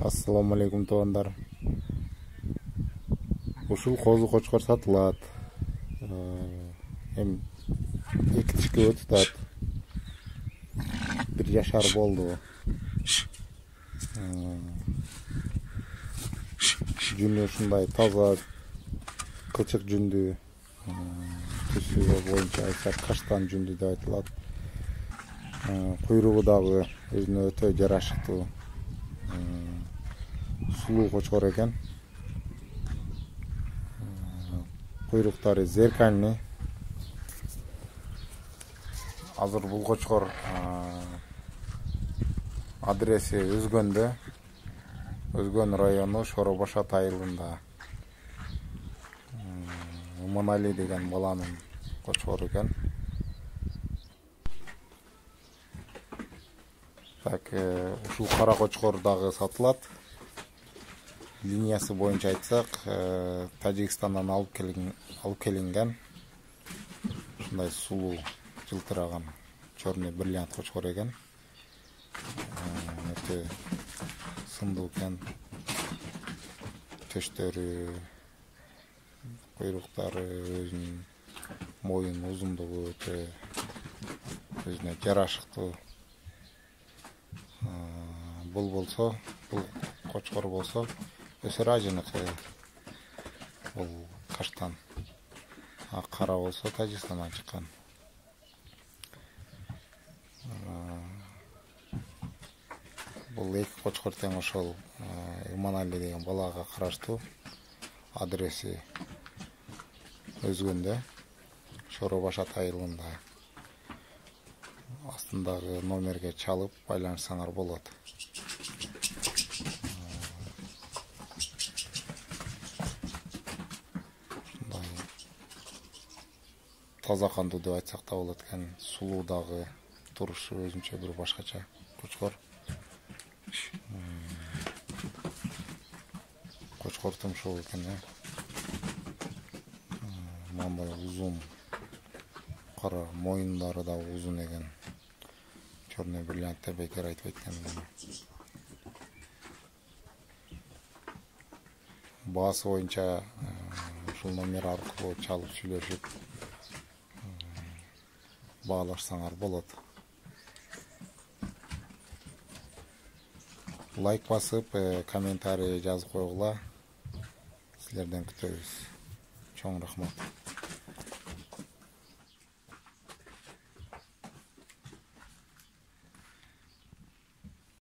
Ассаламу алейкум туугандар. Ушул козу кочкор сатылат. Эми 2 тишке өтүп 1 жашар болду. Жүнү ушундай таза, кылчык жүндүү, түсү боюнча айтсак каштан жүндүү деп айтылат. Куйругу дагы өзүнө өтө жарашыктуу. Сулуу кочкор экен. Куйруктары зеркальный. Азыр бул кочкор адреси Өзгөндө. Өзгөн району Шоро-Башат айылында. Уманали деген баланын кочкору экен. Так, ушул кара кочкор дагы сатылат. Линиясы боюнча айтсак, Тажикстандан алып келинген. Ушундай сулуу, жылтыраган черный бриллиант кочкор экен. Өтө сындуу экен. Төштөрү, куйруктары, өзүнүн моюн узундугу өтө өзүнө жарашыктуу. Бул кочкор болсо, өсөр ажыныкы, бул каштан. Кара болсо Тажикстандан чыккан. Бул эки кочкор тең ошол Уманали деген балага караштуу. Адреси Өзгөндө, Шоро-Башат айылында. Астындагы номерге чалып байланышсаңар болот. Таза кандуу деп айтсак да болот экен. Сулуу дагы, турушу өзүнчө бир башкача кочкор. Кочкор тумшук экен. Мындай узун, кара моюндары да узун экен. Черный бриллиант деп бекер айтпайт экен. Баасы боюнча ушул номер аркылуу чалып сүйлөшүп баалашсаңар болот. Лайк басып, комментарий жазып койгула. Силерден күтөбүз. Чоң рахмат.